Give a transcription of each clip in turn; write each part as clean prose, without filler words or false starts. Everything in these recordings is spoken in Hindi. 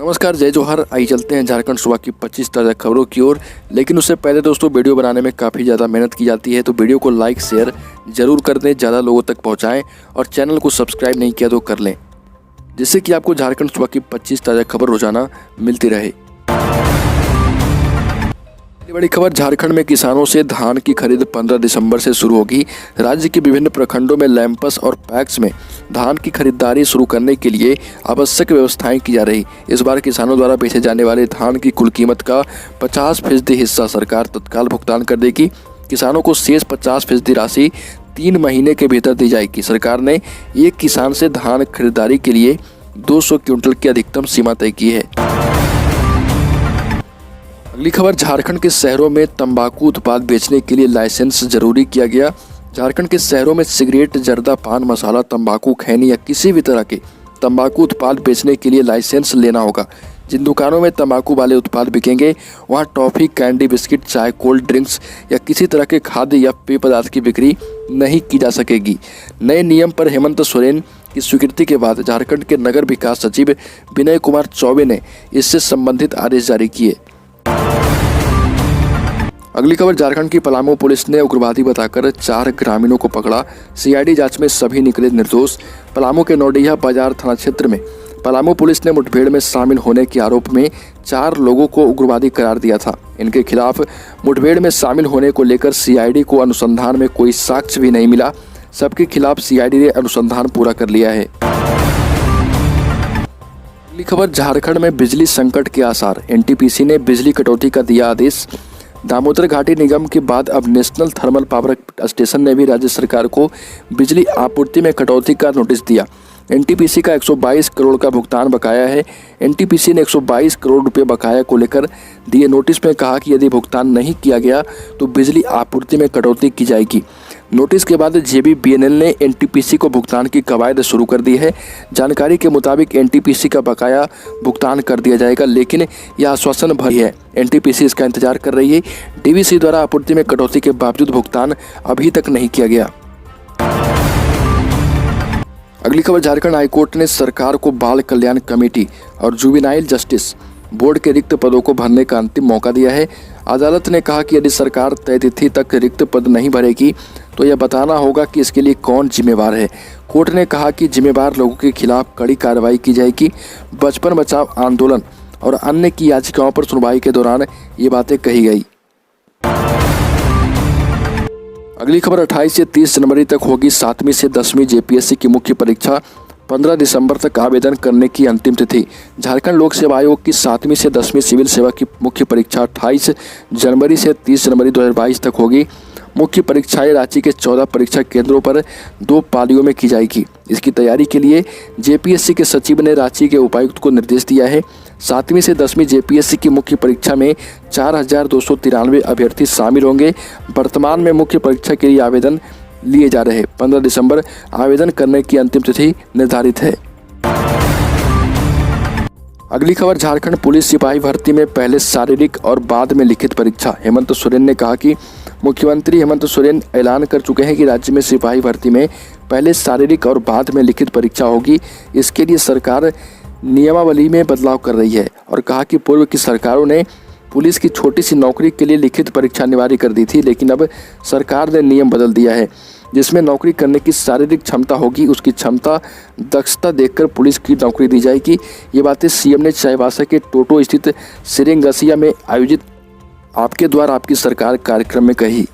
नमस्कार, जय जोहर। आइए चलते हैं झारखंड सुबह की 25 ताज़ा खबरों की ओर। लेकिन उससे पहले दोस्तों, वीडियो बनाने में काफ़ी ज़्यादा मेहनत की जाती है, तो वीडियो को लाइक शेयर ज़रूर कर दें, ज़्यादा लोगों तक पहुंचाएं और चैनल को सब्सक्राइब नहीं किया तो कर लें, जिससे कि आपको झारखंड सुबह की 25 ताज़ा खबर रोजाना मिलती रहे। बड़ी खबर, झारखंड में किसानों से धान की खरीद 15 दिसंबर से शुरू होगी। राज्य के विभिन्न प्रखंडों में लैंपस और पैक्स में धान की खरीदारी शुरू करने के लिए आवश्यक व्यवस्थाएं की जा रही। इस बार किसानों द्वारा बेचे जाने वाले धान की कुल कीमत का 50% हिस्सा सरकार तत्काल भुगतान कर देगी। किसानों को शेष 50% राशि 3 महीने के भीतर दी जाएगी। सरकार ने एक किसान से धान खरीदारी के लिए 200 क्विंटल की अधिकतम सीमा तय की है। अगली खबर, झारखंड के शहरों में तंबाकू उत्पाद बेचने के लिए लाइसेंस जरूरी किया गया। झारखंड के शहरों में सिगरेट, जर्दा, पान मसाला, तंबाकू, खैनी या किसी भी तरह के तंबाकू उत्पाद बेचने के लिए लाइसेंस लेना होगा। जिन दुकानों में तंबाकू वाले उत्पाद बिकेंगे वहां टॉफी, कैंडी, बिस्किट, चाय, कोल्ड ड्रिंक्स या किसी तरह के खाद्य या पेय पदार्थ की बिक्री नहीं की जा सकेगी। नए नियम पर हेमंत सोरेन की स्वीकृति के बाद झारखंड के नगर विकास सचिव विनय कुमार चौबे ने इससे संबंधित आदेश जारी किए। अगली खबर, झारखंड की पलामू पुलिस ने उग्रवादी बताकर 4 ग्रामीणों को पकड़ा। सीआईडी जांच में सभी निकले निर्दोष। पलामू के नौडिया बाजार थाना क्षेत्र में पलामू पुलिस ने मुठभेड़ में शामिल होने के आरोप में 4 लोगों को उग्रवादी करार दिया था। इनके खिलाफ मुठभेड़ में शामिल होने को लेकर सीआईडी को अनुसंधान में कोई साक्ष्य भी नहीं मिला। सबके खिलाफ सीआईडी ने अनुसंधान पूरा कर लिया है। अगली खबर, झारखंड में बिजली संकट के आसार। एनटीपीसी ने बिजली कटौती का दिया आदेश। दामोदर घाटी निगम के बाद अब नेशनल थर्मल पावर स्टेशन ने भी राज्य सरकार को बिजली आपूर्ति में कटौती का नोटिस दिया। एनटीपीसी का 122 करोड़ का भुगतान बकाया है। एनटीपीसी ने 122 करोड़ रुपए बकाया को लेकर दिए नोटिस में कहा कि यदि भुगतान नहीं किया गया तो बिजली आपूर्ति में कटौती की जाएगी। नोटिस के बाद जेबीबीएनएल ने एनटीपीसी को भुगतान की कवायद शुरू कर दी है। जानकारी के मुताबिक एनटीपीसी का बकाया भुगतान कर दिया जाएगा, लेकिन यह आश्वासन भरी है। एनटीपीसी इसका इंतजार कर रही है। डीवीसी द्वारा आपूर्ति में कटौती के बावजूद भुगतान अभी तक नहीं किया गया। अगली खबर, झारखंड हाईकोर्ट ने सरकार को बाल कल्याण कमेटी और जुवेनाइल जस्टिस बोर्ड के रिक्त पदों को भरने का अंतिम मौका दिया है। अदालत ने कहा कि यदि सरकार तय तिथि तक रिक्त पद नहीं भरेगी तो यह बताना होगा कि इसके लिए कौन जिम्मेवार है। कोर्ट ने कहा कि जिम्मेवार लोगों के खिलाफ कड़ी कार्रवाई की जाएगी। बचपन बचाओ आंदोलन और अन्य की याचिकाओं पर सुनवाई के दौरान ये बातें कही गई। अगली खबर, 28 से 30 जनवरी तक होगी 7वीं से 10वीं जेपीएससी की मुख्य परीक्षा। 15 दिसंबर तक आवेदन करने की अंतिम तिथि। झारखंड लोक सेवा आयोग की 7वीं से 10वीं सिविल सेवा की मुख्य परीक्षा 28 जनवरी से 30 जनवरी 2022 तक होगी। मुख्य परीक्षाएं रांची के 14 परीक्षा केंद्रों पर 2 पालियों में की जाएगी। इसकी तैयारी के लिए जेपीएससी के सचिव ने रांची के उपायुक्त को निर्देश दिया है। 7वीं से 10वीं जेपीएससी की मुख्य परीक्षा में 4293 अभ्यर्थी शामिल होंगे। वर्तमान में मुख्य परीक्षा के लिए आवेदन लिए जा रहे 15 दिसंबर आवेदन करने की अंतिम तिथि निर्धारित है। अगली खबर, झारखंड पुलिस सिपाही भर्ती में पहले शारीरिक और बाद में लिखित परीक्षा। हेमंत सोरेन ने कहा कि मुख्यमंत्री हेमंत सोरेन ऐलान कर चुके हैं कि राज्य में सिपाही भर्ती में पहले शारीरिक और बाद में लिखित परीक्षा होगी। इसके लिए सरकार नियमावली में बदलाव कर रही है और कहा कि पूर्व की सरकारों ने पुलिस की छोटी सी नौकरी के लिए लिखित परीक्षा अनिवार्य कर दी थी, लेकिन अब सरकार ने नियम बदल दिया है जिसमें नौकरी करने की शारीरिक क्षमता होगी, उसकी क्षमता दक्षता देखकर पुलिस की नौकरी दी जाएगी। ये बातें सीएम ने चाईबासा के टोटो स्थित सिरेंगसिया में आयोजित आपके द्वार आपकी सरकार कार्यक्रम में कही।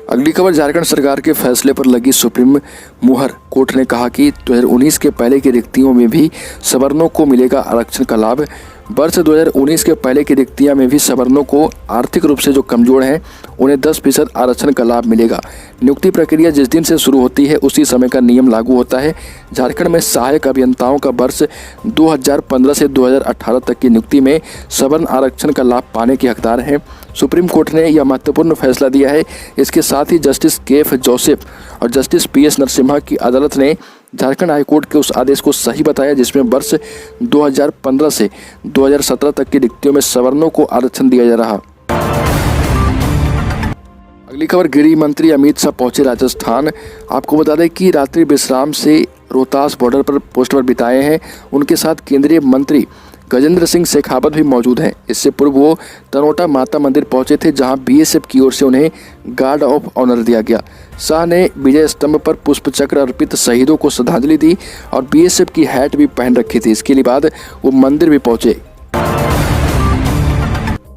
अगली खबर, झारखंड सरकार के फैसले पर लगी सुप्रीम मुहर। कोर्ट ने कहा कि 2019 के पहले की रिक्तियों में भी सवर्णों को मिलेगा आरक्षण का लाभ। वर्ष 2019 के पहले की रिक्तियां में भी सवर्णों को आर्थिक रूप से जो कमजोर हैं उन्हें 10% आरक्षण का लाभ मिलेगा। नियुक्ति प्रक्रिया जिस दिन से शुरू होती है उसी समय का नियम लागू होता है। झारखंड में सहायक अभियंताओं का वर्ष 2015 से 2018 तक की नियुक्ति में सवर्ण आरक्षण का लाभ पाने के हकदार हैं। सुप्रीम कोर्ट ने यह महत्वपूर्ण फैसला दिया है। इसके साथ ही जस्टिस के.एफ. जोसेफ और जस्टिस पी.एस. नरसिम्हा की अदालत ने झारखंड हाईकोर्ट के उस आदेश को सही बताया जिसमें वर्ष 2015 से 2017 तक की रिक्तियों में सवर्णों को आरक्षण दिया जा रहा। अगली खबर, गृह मंत्री अमित शाह पहुंचे राजस्थान। आपको बता दें कि रात्रि विश्राम से रोहतास बॉर्डर पर पोस्ट पर बिताए हैं। उनके साथ केंद्रीय मंत्री गजेंद्र सिंह शेखावत भी मौजूद हैं। इससे पूर्व वो तनोटा माता मंदिर पहुंचे थे, जहां बीएसएफ की ओर से उन्हें गार्ड ऑफ ऑनर दिया गया। शाह ने विजय स्तंभ पर पुष्प चक्र अर्पित शहीदों को श्रद्धांजलि दी और बीएसएफ की हैट भी पहन रखी थी। इसके बाद वो मंदिर भी पहुंचे।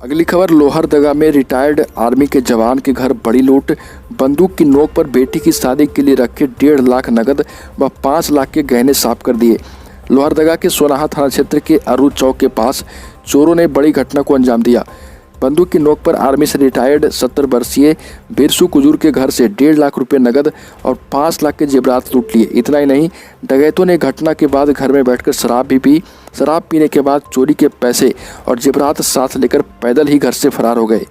अगली खबर, लोहरदगा में रिटायर्ड आर्मी के जवान के घर बड़ी लूट। बंदूक की नोक पर बेटी की शादी के लिए रखे 1.5 लाख नकद व 5 लाख के गहने साफ कर दिए। लोहरदगा के सोनाहा थाना क्षेत्र के अरू चौक के पास चोरों ने बड़ी घटना को अंजाम दिया। बंदूक की नोक पर आर्मी से रिटायर्ड 70 वर्षीय बिरसू कुजूर के घर से 1.5 लाख रुपए नकद और 5 लाख के जेवरात लूट लिए। इतना ही नहीं, डकैतों ने घटना के बाद घर में बैठकर शराब भी पी। शराब पीने के बाद चोरी के पैसे और जेवरात साथ लेकर पैदल ही घर से फरार हो गए।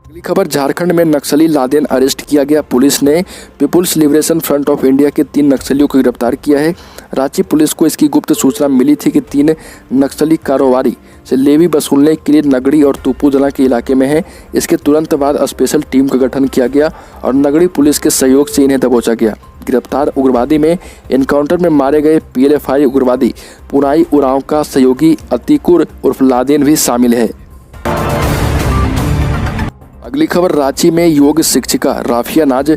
अगली खबर, झारखंड में नक्सली लादेन अरेस्ट किया गया। पुलिस ने people's liberation front of India के 3 नक्सलियों को गिरफ्तार किया है। रांची पुलिस को इसकी गुप्त सूचना मिली थी कि 3 नक्सली कारोबारी से लेवी वसूलने के लिए नगड़ी और तुपुदला के इलाके में हैं। इसके तुरंत बाद स्पेशल टीम का गठन किया गया और नगड़ी पुलिस के सहयोग से इन्हें दबोचा गया। गिरफ्तार उग्रवादी में एनकाउंटर में मारे गए पीएलएफआई उग्रवादी पुनाई उरांव का सहयोगी अतीकुर उर्फ लादेन भी शामिल है। अगली खबर, रांची में योग शिक्षिका राफिया नाज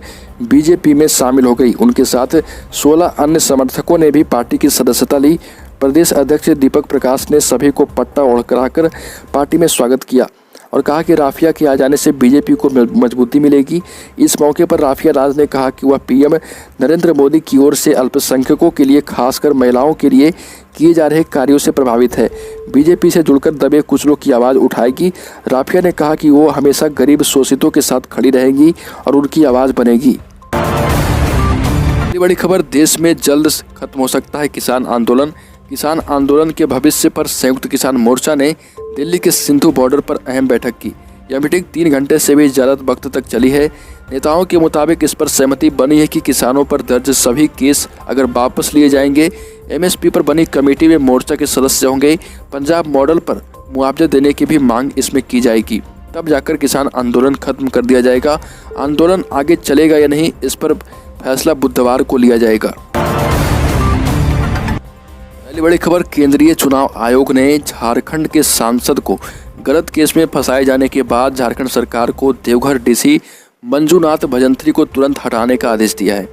बीजेपी में शामिल हो गई। उनके साथ 16 अन्य समर्थकों ने भी पार्टी की सदस्यता ली। प्रदेश अध्यक्ष दीपक प्रकाश ने सभी को पट्टा ओढ़कर पार्टी में स्वागत किया और कहा कि राफिया के आ जाने से बीजेपी को मजबूती मिलेगी। इस मौके पर राफिया नाज ने कहा कि वह पीएम नरेंद्र मोदी की ओर से अल्पसंख्यकों के लिए, खासकर महिलाओं के लिए किए जा रहे कार्यों से प्रभावित है। बीजेपी से जुड़कर दबे कुचलों की आवाज़ उठाएगी। राफिया ने कहा कि वो हमेशा गरीब शोषितों के साथ खड़ी रहेंगी और उनकी आवाज़ बनेगी। बड़ी खबर, देश में जल्द खत्म हो सकता है किसान आंदोलन। किसान आंदोलन के भविष्य पर संयुक्त किसान मोर्चा ने दिल्ली के सिंधु बॉर्डर पर अहम बैठक की। यह मीटिंग 3 घंटे से भी ज़्यादा वक्त तक चली है। नेताओं के मुताबिक इस पर सहमति बनी है कि किसानों पर दर्ज सभी केस अगर वापस लिए जाएंगे। एमएसपी पर बनी कमेटी में मोर्चा के सदस्य होंगे। पंजाब मॉडल पर मुआवजा देने की भी मांग इसमें की जाएगी। तब जाकर किसान आंदोलन खत्म कर दिया जाएगा। आंदोलन आगे चलेगा या नहीं, इस पर फैसला बुधवार को लिया जाएगा। पहली बड़ी खबर, केंद्रीय चुनाव आयोग ने झारखंड के सांसद को गलत केस में फंसाए जाने के बाद झारखंड सरकार को देवघर डीसी मंजूनाथ भजंत्री को तुरंत हटाने का आदेश दिया है।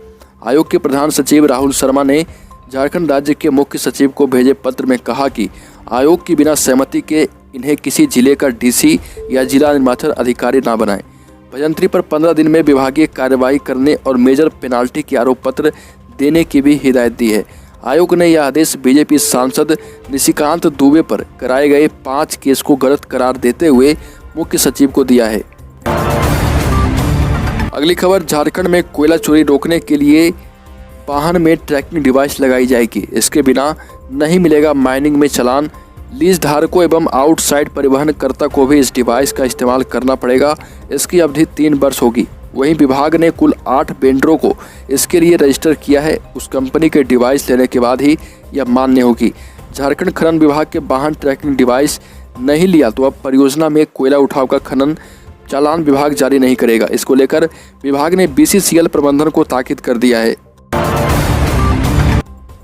आयोग के प्रधान सचिव राहुल शर्मा ने झारखंड राज्य के मुख्य सचिव को भेजे पत्र में कहा कि आयोग की बिना सहमति के इन्हें किसी जिले का डीसी या जिला निर्वाचन अधिकारी न बनाएं। भजंत्री पर 15 दिन में विभागीय कार्रवाई करने और मेजर पेनाल्टी के आरोप पत्र देने की भी हिदायत दी है। आयोग ने यह आदेश बीजेपी सांसद निशिकांत दुबे पर कराए गए 5 केस को गलत करार देते हुए मुख्य सचिव को दिया है। अगली खबर, झारखंड में कोयला चोरी रोकने के लिए वाहन में ट्रैकिंग डिवाइस लगाई जाएगी। इसके बिना नहीं मिलेगा माइनिंग में चालान। लीज धारकों एवं आउटसाइड परिवहनकर्ता को भी इस डिवाइस का इस्तेमाल करना पड़ेगा। इसकी अवधि 3 वर्ष होगी। वहीं विभाग ने कुल 8 वेंडरों को इसके लिए रजिस्टर किया है। उस कंपनी के डिवाइस लेने के बाद ही यह मान्य होगी। झारखंड खनन विभाग के वाहन ट्रैकिंग डिवाइस नहीं लिया तो अब परियोजना में कोयला उठाव का खनन चालान विभाग जारी नहीं करेगा। इसको लेकर विभाग ने बीसीसीएल प्रबंधन को ताकीद कर दिया है।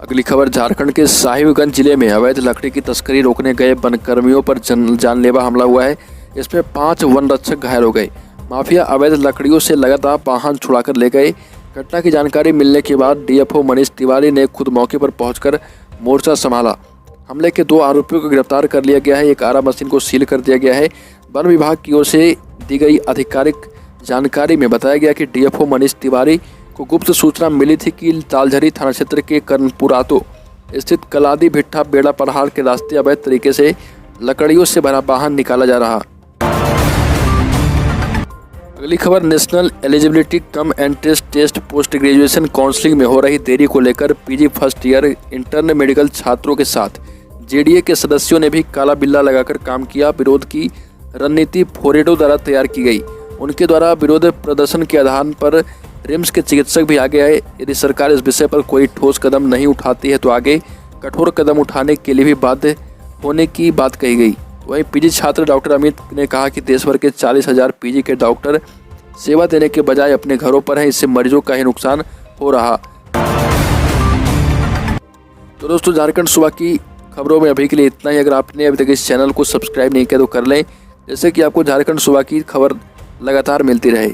अगली खबर, झारखंड के साहिबगंज जिले में अवैध लकड़ी की तस्करी रोकने गए वनकर्मियों पर जानलेवा हमला हुआ है। इसमें 5 वन रक्षक घायल हो गए। माफिया अवैध लकड़ियों से लगातार वाहन छुड़ाकर ले गए। घटना की जानकारी मिलने के बाद डीएफओ मनीष तिवारी ने खुद मौके पर पहुंचकर मोर्चा संभाला। हमले के 2 आरोपियों को गिरफ्तार कर लिया गया है। एक आरा मशीन को सील कर दिया गया है। वन विभाग की ओर से दी गई आधिकारिक जानकारी में बताया गया कि डीएफओ मनीष तिवारी को गुप्त सूचना मिली थी कि तालझरी थाना क्षेत्र के कर्णपुरातो स्थित कलादी भिट्ठा बेड़ा पहाड़ के रास्ते अवैध तरीके से लकड़ियों से भरा वाहन निकाला जा रहा। अगली खबर, national eligibility cum entrance test post graduation counselling में हो रही देरी को लेकर PG first year intern medical छात्रों के साथ जेडीए के सदस्यों ने भी काला बिल्ला लगाकर काम किया। विरोध की रणनीति फोरेडो द्वारा तैयार की गई। उनके द्वारा विरोध प्रदर्शन के आधार पर रिम्स के चिकित्सक भी आगे आए। यदि सरकार इस विषय पर कोई ठोस कदम नहीं उठाती है तो आगे कठोर कदम उठाने के लिए भी बाध्य होने की बात कही गई। वहीं पीजी छात्र डॉक्टर अमित ने कहा कि देश भर के 40,000 पीजी के डॉक्टर सेवा देने के बजाय अपने घरों पर हैं। इससे मरीजों का ही नुकसान हो रहा। तो दोस्तों, झारखंड सुबह की खबरों में अभी के लिए इतना ही। अगर आपने अभी तक इस चैनल को सब्सक्राइब नहीं किया तो कर लें, जैसे कि आपको झारखंड सुबह की खबर लगातार मिलती रहे।